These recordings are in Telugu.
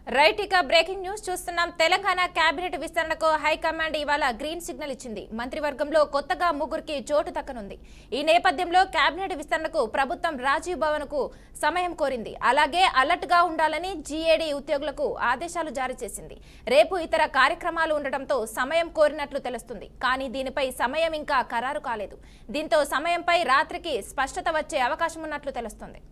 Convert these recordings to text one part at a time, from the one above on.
రైట్ ఇక బ్రేకింగ్ న్యూస్ చూస్తున్నాం. తెలంగాణ కేబినెట్ విస్తరణకు హైకమాండ్ ఇవాళ గ్రీన్ సిగ్నల్ ఇచ్చింది. మంత్రివర్గంలో కొత్తగా 3కి చోటు దక్కనుంది. ఈ నేపథ్యంలో కేబినెట్ విస్తరణకు ప్రభుత్వం రాజీవ్ భవన్ కు సమయం కోరింది. అలాగే అలర్ట్ గా ఉండాలని జీఏడీ ఉద్యోగులకు ఆదేశాలు జారీ చేసింది. రేపు ఇతర కార్యక్రమాలు ఉండటంతో సమయం కోరినట్లు తెలుస్తుంది. కానీ దీనిపై సమయం ఇంకా ఖరారు కాలేదు. దీంతో సమయంపై రాత్రికి స్పష్టత వచ్చే అవకాశం ఉన్నట్లు తెలుస్తుంది.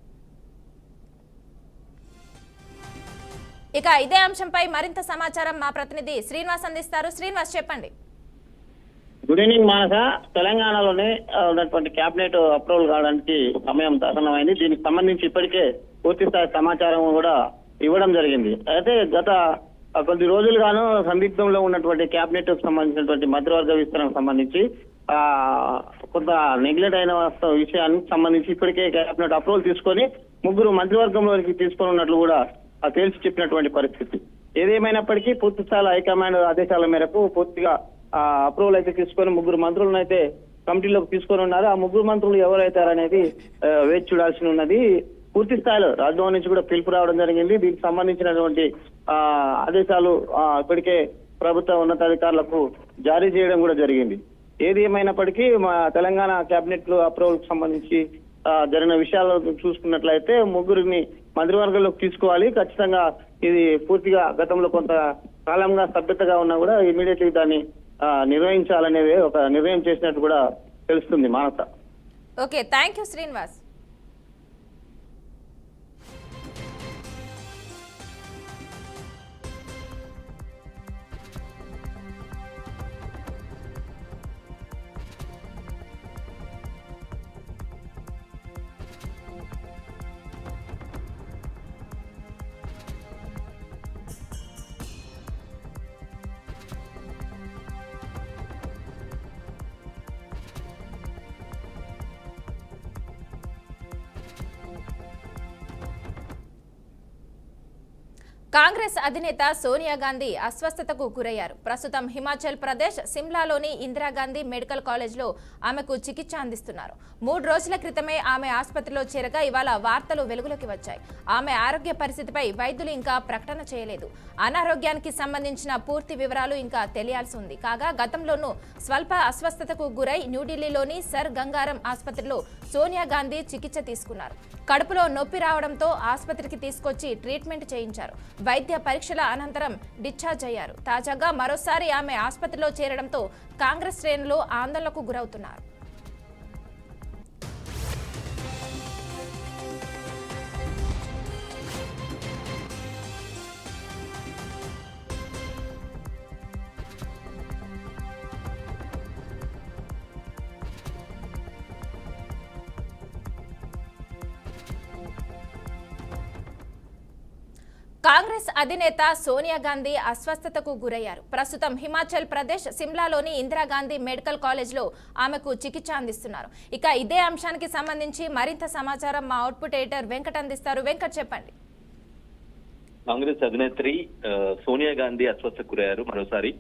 ఇక ఇదే అంశంపై మరింత సమాచారం మా ప్రతినిధి శ్రీనివాస్ అందిస్తారు. శ్రీనివాస్, చెప్పండి. గుడ్ ఈవినింగ్ మానస. తెలంగాణలోనే ఉన్నటువంటి కేబినెట్ అప్రూవల్ కావడానికి సమయం ఆసన్నమైంది. దీనికి సంబంధించి ఇప్పటికే పూర్తి స్థాయి సమాచారం కూడా ఇవ్వడం జరిగింది. అయితే గత కొద్ది రోజులుగాను సందిగ్ధంలో ఉన్నటువంటి కేబినెట్ కు సంబంధించినటువంటి మంత్రివర్గ విస్తరణకు సంబంధించి కొంత నెగ్లెక్ట్ అయిన విషయానికి సంబంధించి ఇప్పటికే కేబినెట్ అప్రూవల్ తీసుకొని 3 మంత్రివర్గంలోకి తీసుకొని ఉన్నట్లు కూడా తేల్చి చెప్పినటువంటి పరిస్థితి. ఏదేమైనప్పటికీ పూర్తి స్థాయి హైకమాండ్ ఆదేశాల మేరకు పూర్తిగా అప్రూవల్ అయితే తీసుకొని 3 మంత్రులను అయితే కమిటీలోకి తీసుకొని ఉన్నారు. ఆ 3 మంత్రులు ఎవరైతారనేది వేచి చూడాల్సి ఉన్నది. పూర్తి స్థాయిలో రాజ్భవన్ నుంచి కూడా పిలుపు రావడం జరిగింది. దీనికి సంబంధించినటువంటి ఆదేశాలు ఇప్పటికే ప్రభుత్వ ఉన్నతాధికారులకు జారీ చేయడం కూడా జరిగింది. ఏది ఏమైనప్పటికీ మా తెలంగాణ కేబినెట్ అప్రూవల్ కు సంబంధించి జరిగిన విషయాలు చూసుకున్నట్లయితే 3ని మంత్రివర్గంలోకి తీసుకోవాలి. ఖచ్చితంగా ఇది పూర్తిగా గతంలో కొంత కాలంగా సభ్యతగా ఉన్నా కూడా ఇమీడియట్లీ దాన్ని నిర్వహించాలనేది ఒక నిర్ణయం చేసినట్టు కూడా తెలుస్తుంది మానస. Okay, thank you Srinivas. Congress అధినేత సోనియా గాంధీ అస్వస్థతకు గురయ్యారు. ప్రస్తుతం హిమాచల్ ప్రదేశ్ సిమ్లాలోని ఇందిరాగాంధీ మెడికల్ కాలేజ్లో ఆమెకు చికిత్స అందిస్తున్నారు. 3 రోజుల క్రితమే ఆమె ఆసుపత్రిలో చేరగా ఇవాళ వార్తలు వెలుగులోకి వచ్చాయి. ఆమె ఆరోగ్య పరిస్థితిపై వైద్యులు ఇంకా ప్రకటన చేయలేదు. అనారోగ్యానికి సంబంధించిన పూర్తి వివరాలు ఇంకా తెలియాల్సి ఉంది. కాగా గతంలోనూ స్వల్ప అస్వస్థతకు గురై న్యూఢిల్లీలోని సర్ గంగారం ఆసుపత్రిలో సోనియా గాంధీ చికిత్స తీసుకున్నారు. కడుపులో నొప్పి రావడంతో ఆసుపత్రికి తీసుకొచ్చి ట్రీట్మెంట్ చేయించారు. వైద్య పరీక్షల అనంతరం డిశ్చార్జ్ అయ్యారు. తాజాగా మరోసారి ఆమె ఆసుపత్రిలో చేరడంతో కాంగ్రెస్ శ్రేణులు ఆందోళనకు గురవుతున్నారు. కాంగ్రెస్ అధినేత సోనియా గాంధీ అస్వస్థతకు గురయ్యారు. ప్రస్తుతం హిమాచల్ ప్రదేశ్ సిమ్లాలోని ఇందిరాగాంధీ మెడికల్ కాలేజ్లో ఆమెకు చికిత్స అందిస్తున్నారు. ఇక ఇదే అంశానికి సంబంధించి మరింత సమాచారం మా అవుట్పుట్ ఎడిటర్ వెంకట్ అందిస్తారు. వెంకట్, చెప్పండి. కాంగ్రెస్ అధినేత్రి సోనియా గాంధీ అస్వస్థతకు గురయ్యారు. మరోసారి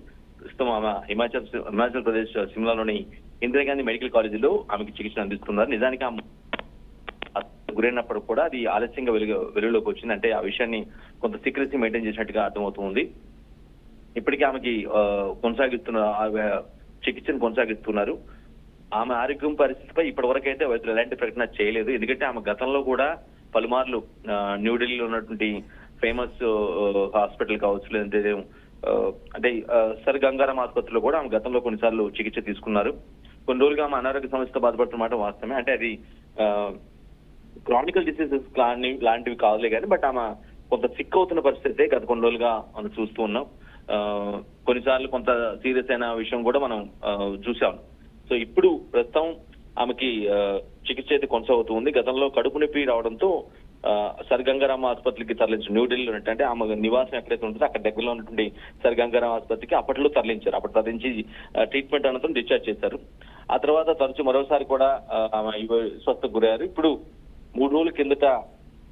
ప్రస్తుతం ఆమె హిమాచల్ ప్రదేశ్ సిమ్లాలోని ఇందిరాగాంధీ మెడికల్ కాలేజీలో ఆమెకు చికిత్స అందిస్తున్నారు. నిజానికి ఆమె గురైనప్పుడు కూడా అది ఆలస్యంగా వెలుగులోకి వచ్చింది. అంటే ఆ విషయాన్ని కొంత సీక్రెసీ మెయింటైన్ చేసినట్టుగా అర్థమవుతుంది. ఇప్పటికీ ఆమెకి చికిత్సను కొనసాగిస్తున్నారు. ఆమె ఆరోగ్యం పరిస్థితిపై ఇప్పటి వరకు అయితే వైద్యులు ఎలాంటి ప్రకటన చేయలేదు. ఎందుకంటే ఆమె గతంలో కూడా పలుమార్లు న్యూఢిల్లీలో ఉన్నటువంటి ఫేమస్ హాస్పిటల్ కావచ్చు, లేదంటే అంటే సర్ గంగారాం ఆసుపత్రిలో కూడా ఆమె గతంలో కొన్నిసార్లు చికిత్స తీసుకున్నారు. కొన్ని రోజులుగా ఆమె అనారోగ్య సమస్యతో బాధపడుతున్నమాట వాస్తవమే. అంటే అది క్రానికల్ డిసీజెస్ లాంటివి కాదులే కానీ బట్ ఆమె కొంత సిక్ అవుతున్న పరిస్థితి గత కొన్ని రోజులుగా మనం చూస్తూ ఉన్నాం. కొన్నిసార్లు కొంత సీరియస్ అయిన విషయం కూడా మనం చూసాం. సో ఇప్పుడు ప్రస్తుతం ఆమెకి చికిత్స అయితే కొనసాగుతుంది. గతంలో కడుపు నొప్పి రావడంతో సర్ గంగారాం ఆసుపత్రికి తరలించారు. న్యూఢిల్లీలో అంటే ఆమె నివాసం ఎక్కడైతే ఉంటుందో అక్కడ దగ్గరలో ఉన్నటువంటి సర్ గంగారాం ఆసుపత్రికి అప్పట్లో తరలించారు. అప్పుడు తరలించి ట్రీట్మెంట్ అనంతరం డిశ్చార్జ్ చేశారు. ఆ తర్వాత తరచు మరోసారి కూడా ఆమె స్వస్థకు గురయ్యారు. ఇప్పుడు 3 రోజుల కిందట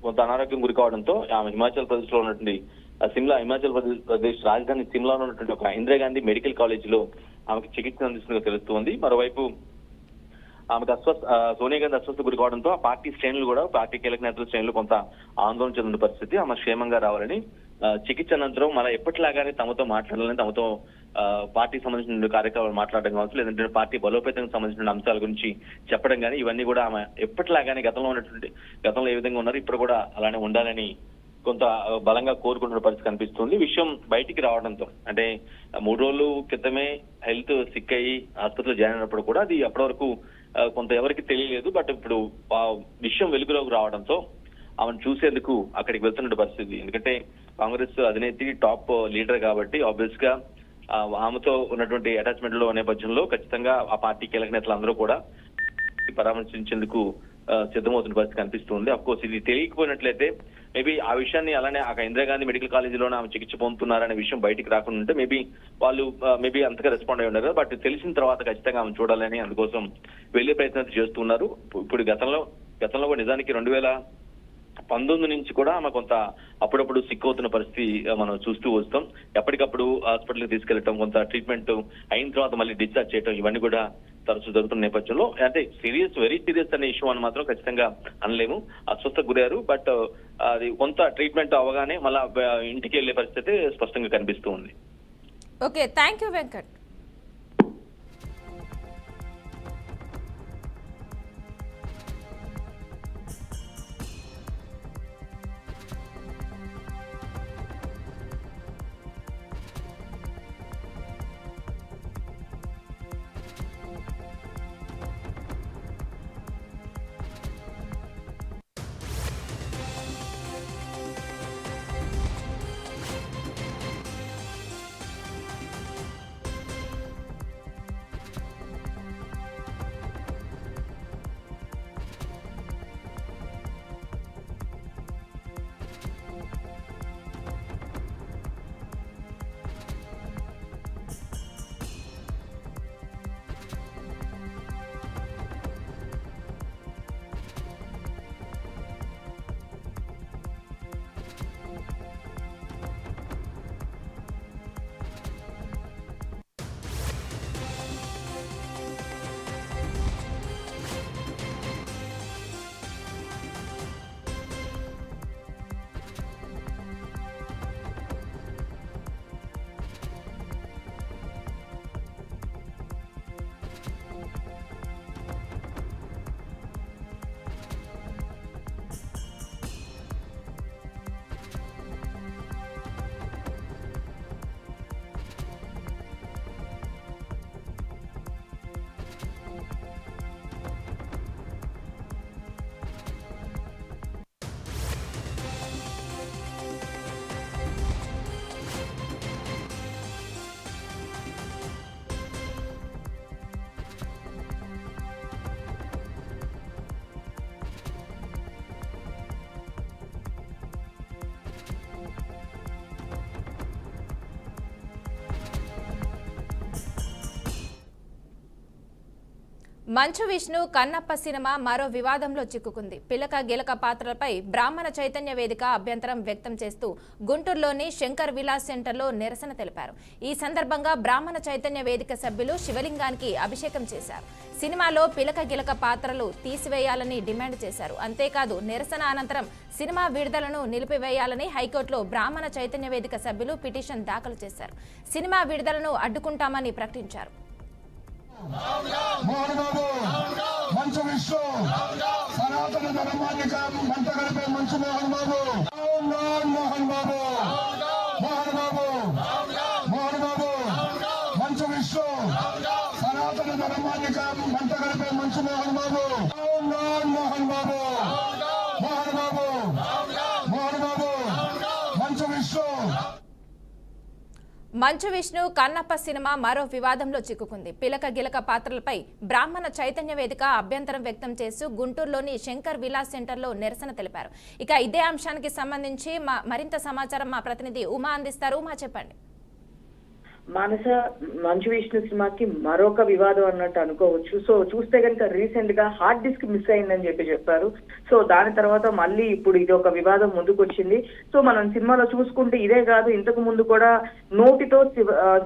కొంత అనారోగ్యం గురి కావడంతో ఆమె హిమాచల్ ప్రదేశ్ లో ఉన్నటువంటి హిమాచల్ ప్రదేశ్ రాజధాని సిమ్లాలో ఉన్నటువంటి ఒక ఇందిరాగాంధీ మెడికల్ కాలేజీలో ఆమెకు చికిత్స అందిస్తున్నట్టు తెలుస్తుంది. మరోవైపు ఆమెకు సోనియా గాంధీ అస్వస్థ గురి కావడంతో ఆ పార్టీ శ్రేణులు కూడా పార్టీ కీలక నేతల శ్రేణులు కొంత ఆందోళన చెందిన పరిస్థితి. ఆమె క్షేమంగా రావాలని చికిత్స అనంతరం మళ్ళీ ఎప్పటిలాగానే తమతో మాట్లాడాలని, తమతో పార్టీకి సంబంధించిన కార్యక్రమాలు మాట్లాడడం కావచ్చు, లేదంటే పార్టీ బలోపేతానికి సంబంధించిన అంశాల గురించి చెప్పడం కానీ ఇవన్నీ కూడా ఆమె ఎప్పటిలాగానే గతంలో ఏ విధంగా ఉన్నారు ఇప్పుడు కూడా అలానే ఉండాలని కొంత బలంగా కోరుకుంటున్న పరిస్థితి కనిపిస్తుంది. విషయం బయటికి రావడంతో, అంటే 3 రోజుల క్రితమే హెల్త్ సిక్ అయ్యి ఆసుపత్రిలో జాయిన్ అయినప్పుడు కూడా అది అప్పటి వరకు కొంత ఎవరికి తెలియలేదు. బట్ ఇప్పుడు ఆ విషయం వెలుగులోకి రావడంతో ఆమెను చూసేందుకు అక్కడికి వెళ్తున్న పరిస్థితి. ఎందుకంటే కాంగ్రెస్ అధినేత్రి టాప్ లీడర్ కాబట్టి ఆబ్వియస్ గా ఆమెతో ఉన్నటువంటి అటాచ్మెంట్ లో నేపథ్యంలో ఖచ్చితంగా ఆ పార్టీ కీలక నేతలు అందరూ కూడా పరామర్శించేందుకు సిద్ధమవుతున్న పరిస్థితి కనిపిస్తుంది. అఫ్ కోర్స్ ఇది తెలియకపోయినట్లయితే మేబీ ఆ విషయాన్ని అలానే ఆ ఇందిరాగాంధీ మెడికల్ కాలేజీలోనే ఆమె చికిత్స పొందుతున్నారనే విషయం బయటికి రాకుండా ఉంటే వాళ్ళు అంతగా రెస్పాండ్ అయి ఉన్నారు. బట్ తెలిసిన తర్వాత ఖచ్చితంగా ఆమె చూడాలని అందుకోసం వెళ్లే ప్రయత్నం చేస్తున్నారు. ఇప్పుడు గతంలో కూడా నిజానికి 2019 నుంచి కూడా ఆమె కొంత అప్పుడప్పుడు సిక్ అవుతున్న పరిస్థితి మనం చూస్తూ వస్తాం. ఎప్పటికప్పుడు హాస్పిటల్కి తీసుకెళ్లడం, కొంత ట్రీట్మెంట్ అయిన తర్వాత మళ్ళీ డిశ్చార్జ్ చేయడం, ఇవన్నీ కూడా తరచూ జరుగుతున్న నేపథ్యంలో అంటే వెరీ సీరియస్ అనే ఇష్యూ అని మాత్రం ఖచ్చితంగా అనలేము. అస్వస్థకు గురయ్యారు. బట్ అది కొంత ట్రీట్మెంట్ అవగానే మళ్ళా ఇంటికి వెళ్లే పరిస్థితి స్పష్టంగా కనిపిస్తూ ఉంది. Okay, thank you Venkat. Manchu Vishnu Kannappa cinema మరో వివాదంలో చిక్కుకుంది. పిలక గిలక పాత్రలపై బ్రాహ్మణ చైతన్య వేదిక అభ్యంతరం వ్యక్తం చేస్తూ గుంటూరులోని శంకర్ విలాస్ సెంటర్లో నిరసన తెలిపారు. ఈ సందర్భంగా బ్రాహ్మణ చైతన్య వేదిక సభ్యులు శివలింగానికి అభిషేకం చేశారు. సినిమాలో పిలక గిలక పాత్రలు తీసివేయాలని డిమాండ్ చేశారు. అంతేకాదు నిరసన అనంతరం సినిమా విడుదలను నిలిపివేయాలని హైకోర్టులో బ్రాహ్మణ చైతన్య వేదిక సభ్యులు పిటిషన్ దాఖలు చేశారు. సినిమా విడుదలను అడ్డుకుంటామని ప్రకటించారు. మోహన్ బాబు మంచు విష్ణు సనాతన ధర్మాన్ని మంట గడిపే మంచు మోహన్ బాబు మోహన్ బాబు మోహన్ బాబు మోహన్ బాబు మంచు విష్ణు సనాతన ధర్మాన్ని మంట గడిపే మంచు మోహన్ బాబు మోహన్ బాబు మోహన్ బాబు మోహన్ బాబు మంచు విష్ణు. మంచు విష్ణు కన్నప్ప సినిమా మరో వివాదంలో చిక్కుకుంది. పిలక గిలక పాత్రలపై బ్రాహ్మణ చైతన్య వేదిక అభ్యంతరం వ్యక్తం చేస్తూ గుంటూరులోని శంకర్ విలాస్ సెంటర్లో నిరసన తెలిపారు. ఇక ఇదే అంశానికి సంబంధించి మరింత సమాచారం మా ప్రతినిధి ఉమా అందిస్తారు. ఉమా, చెప్పండి. మానస, మంచు విష్ణు సినిమాకి మరొక వివాదం అన్నట్టు అనుకోవచ్చు. సో చూస్తే కనుక రీసెంట్ గా హార్డ్ డిస్క్ మిస్ అయిందని చెప్పారు. సో దాని తర్వాత మళ్ళీ ఇప్పుడు ఇది ఒక వివాదం ముందుకు వచ్చింది. సో మనం సినిమాలో చూసుకుంటే ఇదే కాదు, ఇంతకు ముందు కూడా నోటితో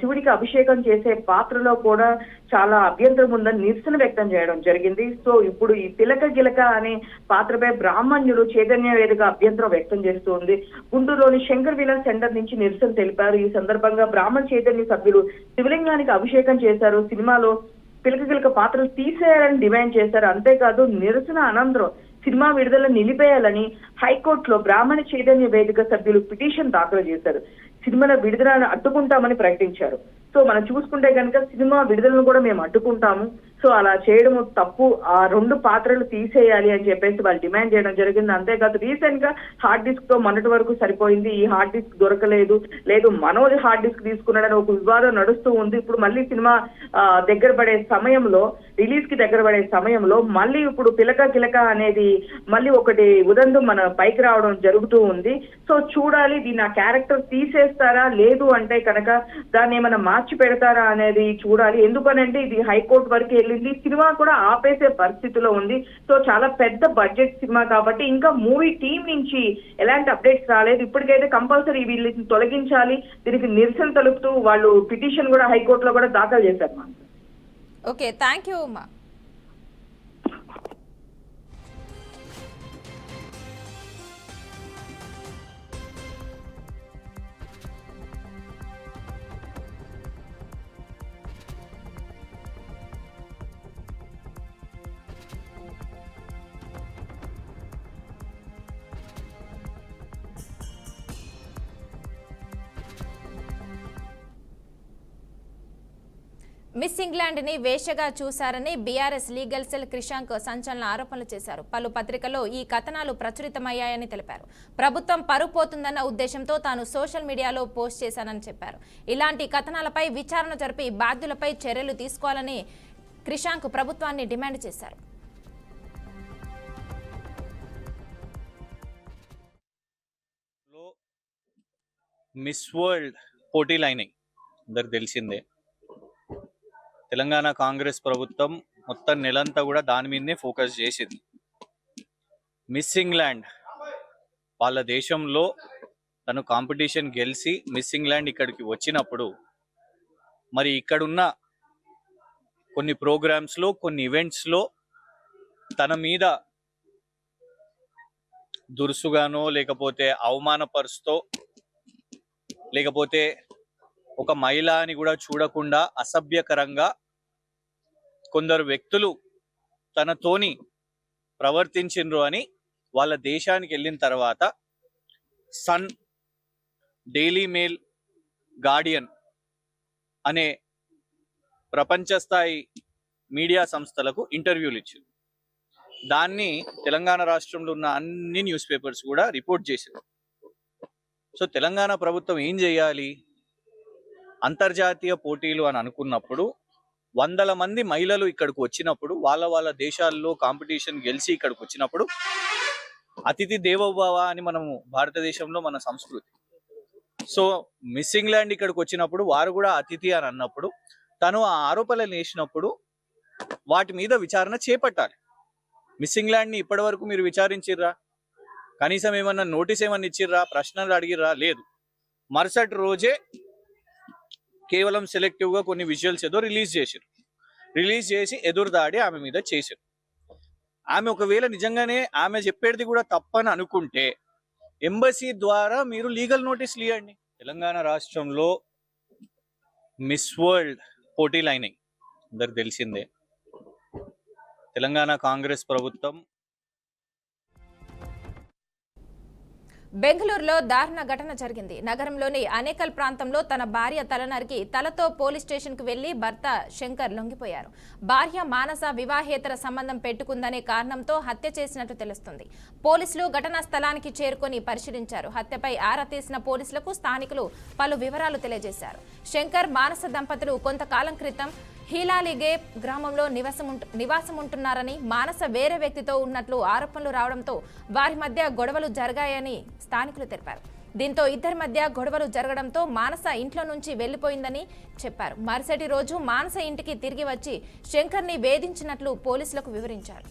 శివుడికి అభిషేకం చేసే పాత్రలో కూడా చాలా అభ్యంతరం ఉందని నిరసన వ్యక్తం చేయడం జరిగింది. సో ఇప్పుడు ఈ తిలక గిలక అనే పాత్రపై బ్రాహ్మణులు చైతన్య వేదిక అభ్యంతరం వ్యక్తం చేస్తూ ఉంది. గుంటూరులోని శంకర్ విలాస్ సెంటర్ నుంచి నిరసన తెలిపారు. ఈ సందర్భంగా బ్రాహ్మణ చైతన్య సభ్యులు శివలింగానికి అభిషేకం చేశారు. సినిమాలో పిలక గిలక పాత్రలు తీసేయాలని డిమాండ్ చేశారు. అంతేకాదు నిరసన అనంతరం సినిమా విడుదల నిలిపేయాలని హైకోర్టులో బ్రాహ్మణ చైతన్య వేదిక సభ్యులు పిటిషన్ దాఖలు చేశారు. సినిమాల విడుదలను అడ్డుకుంటామని ప్రకటించారు. సో మనం చూసుకుంటే కనుక సినిమా విడుదలను కూడా మేము అడ్డుకుంటాము, సో అలా చేయడం తప్పు, ఆ 2 పాత్రలు తీసేయాలి అని చెప్పేసి వాళ్ళు డిమాండ్ చేయడం జరిగింది. అంతేకాదు రీసెంట్ గా హార్డ్ డిస్క్ తో మొన్నటి వరకు సరిపోయింది, ఈ హార్డ్ డిస్క్ దొరకలేదు, లేదు మనోజ్ హార్డ్ డిస్క్ తీసుకున్నాడని ఒక వివాదం నడుస్తూ ఉంది. ఇప్పుడు మళ్ళీ సినిమా దగ్గర పడే సమయంలో, రిలీజ్ కి దగ్గర పడే సమయంలో మళ్ళీ ఇప్పుడు పిలక గిలక అనేది మళ్ళీ ఒకటి ఉదంతం మన పైకి రావడం జరుగుతూ ఉంది. సో చూడాలి దీన్ని ఆ క్యారెక్టర్ తీసేస్తారా, లేదు అంటే కనుక దాన్ని ఏమైనా మార్చి పెడతారా అనేది చూడాలి. ఎందుకనంటే ఇది హైకోర్టు వరకు వెళ్ళింది, సినిమా కూడా ఆపేసే పరిస్థితిలో ఉంది. సో చాలా పెద్ద బడ్జెట్ సినిమా కాబట్టి ఇంకా మూవీ టీం నుంచి ఎలాంటి అప్డేట్స్ రాలేదు. ఇప్పటికైతే కంపల్సరీ వీళ్ళని తొలగించాలి, దీనికి నిరసన తెలుపుతూ వాళ్ళు పిటిషన్ కూడా హైకోర్టులో కూడా దాఖలు చేశారు. Okay, thank you Uma. Miss England ని వేశ్యగా చూశారని బీఆర్ఎస్ లీగల్ సెల్ క్రిషాంక్ సంచలన ఆరోపణలు చేశారు. పలు పత్రికల్లో ఈ కథనాలు ప్రచురితమయ్యాయని తెలిపారు. ప్రభుత్వం పరువు పోతుందన్న ఉద్దేశంతో తాను సోషల్ మీడియాలో పోస్ట్ చేశానని చెప్పారు. ఇలాంటి కథనాలపై విచారణ జరిపి బాధ్యులపై చర్యలు తీసుకోవాలని క్రిషాంక్ ప్రభుత్వాన్ని డిమాండ్ చేశారు. మిస్ వరల్డ్ పోటీలైనాయి, అందరికి తెలిసిందే. తెలంగాణ కాంగ్రెస్ ప్రభుత్వం మొత్తం నెలంతా కూడా దాని మీదనే ఫోకస్ చేసింది. మిస్ ఇంగ్లాండ్ వాళ్ళ దేశంలో తను కాంపిటీషన్ గెలిచి మిస్ ఇంగ్లాండ్ ఇక్కడికి వచ్చినప్పుడు మరి ఇక్కడున్న కొన్ని ప్రోగ్రామ్స్లో, కొన్ని ఈవెంట్స్లో తన మీద దురుసుగానో లేకపోతే అవమానపరుస్తూ లేకపోతే ఒక మహిళ అని కూడా చూడకుండా అసభ్యకరంగా కొందరు వ్యక్తులు తనతోని ప్రవర్తించిండ్రు అని వాళ్ళ దేశానికి వెళ్ళిన తర్వాత సన్, డైలీ మెయిల్, గార్డియన్ అనే ప్రపంచ స్థాయి మీడియా సంస్థలకు ఇంటర్వ్యూలు ఇచ్చారు. దాన్ని తెలంగాణ రాష్ట్రంలో ఉన్న అన్ని న్యూస్ పేపర్స్ కూడా రిపోర్ట్ చేశారు. సో తెలంగాణ ప్రభుత్వం ఏం చేయాలి? అంతర్జాతీయ పోటీలు అని అనుకున్నప్పుడు 100 మంది మహిళలు ఇక్కడికి వచ్చినప్పుడు, వాళ్ళ దేశాల్లో కాంపిటీషన్ గెలిచి ఇక్కడికి వచ్చినప్పుడు అతిథి దేవోభవ అని మనము భారతదేశంలో మన సంస్కృతి. సో మిస్ ఇంగ్లాండ్ ఇక్కడికి వచ్చినప్పుడు వారు కూడా అతిథి అని అన్నప్పుడు తను ఆ ఆరోపణలు వేసినప్పుడు వాటి మీద విచారణ చేపట్టాలి. మిస్ ఇంగ్లాండ్ని ఇప్పటి వరకు మీరు విచారించిర్రా? కనీసం ఏమన్నా నోటీస్ ఏమన్నా ఇచ్చిర్రా? ప్రశ్నలు అడిగిర్రా? లేదు. మరుసటి రోజే కేవలం సెలెక్టివ్గా కొన్ని విజువల్స్ ఏదో రిలీజ్ చేసి ఎదురుదాడి ఆమె మీద చేశారు. ఆమె ఒకవేళ నిజంగానే ఆమె చెప్పేది కూడా తప్పని అనుకుంటే ఎంబసీ ద్వారా మీరు లీగల్ నోటీసులు ఇవ్వండి. తెలంగాణ రాష్ట్రంలో మిస్ వరల్డ్ పోటీలైనాయి, అందరికి తెలిసిందే. తెలంగాణ కాంగ్రెస్ ప్రభుత్వం బెంగళూరులో దారుణ ఘటన జరిగింది. నగరంలోని అనేకల్ ప్రాంతంలో తన భార్య తలనరికి తలతో పోలీస్ స్టేషన్కు వెళ్లి భర్త శంకర్ లొంగిపోయారు. భార్య మానస వివాహేతర సంబంధం పెట్టుకుందనే కారణంతో హత్య చేసినట్టు తెలుస్తుంది. పోలీసులు ఘటనా స్థలానికి చేరుకొని పరిశీలించారు. హత్యపై ఆరా తీసిన పోలీసులకు స్థానికులు పలు వివరాలు తెలియజేశారు. శంకర్, మానస దంపతులు కొంతకాలం క్రితం హీలాలిగే గ్రామంలో నివాసం ఉంటున్నారని, మానస వేరే వ్యక్తితో ఉన్నట్లు ఆరోపణలు రావడంతో వారి మధ్య గొడవలు జరిగాయని స్థానికులు తెలిపారు. దీంతో ఇద్దరి మధ్య గొడవలు జరగడంతో మానస ఇంట్లో నుంచి వెళ్లిపోయిందని చెప్పారు. మరుసటి రోజు మానస ఇంటికి తిరిగి వచ్చి శంకర్ని వేధించినట్లు పోలీసులకు వివరించారు.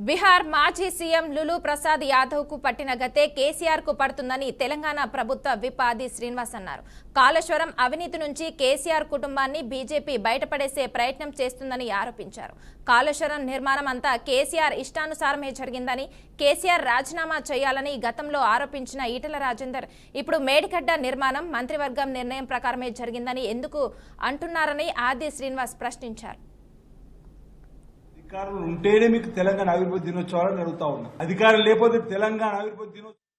బీహార్ మాజీ సీఎం లులు ప్రసాద్ యాదవ్ కు పట్టిన గతే కేసీఆర్ కు పడుతుందని తెలంగాణ ప్రభుత్వ విప్ ఆది శ్రీనివాస్ అన్నారు. కాళేశ్వరం అవినీతి నుంచి కేసీఆర్ కుటుంబాన్ని బీజేపీ బయటపడేసే ప్రయత్నం చేస్తుందని ఆరోపించారు. కాళేశ్వరం నిర్మాణం అంతా కేసీఆర్ ఇష్టానుసారమే జరిగిందని, కేసీఆర్ రాజీనామా చేయాలని గతంలో ఆరోపించిన ఈటెల రాజేందర్ ఇప్పుడు మేడిగడ్డ నిర్మాణం మంత్రివర్గం నిర్ణయం ప్రకారమే జరిగిందని ఎందుకు అంటున్నారని ఆది శ్రీనివాస్ ప్రశ్నించారు. అధికారులు ఉంటేనే మీకు తెలంగాణ అభివృద్ధి దినోత్సవాలను అడుగుతా ఉన్నా. అధికారులు లేకపోతే తెలంగాణ అభివృద్ధి దినోత్సవం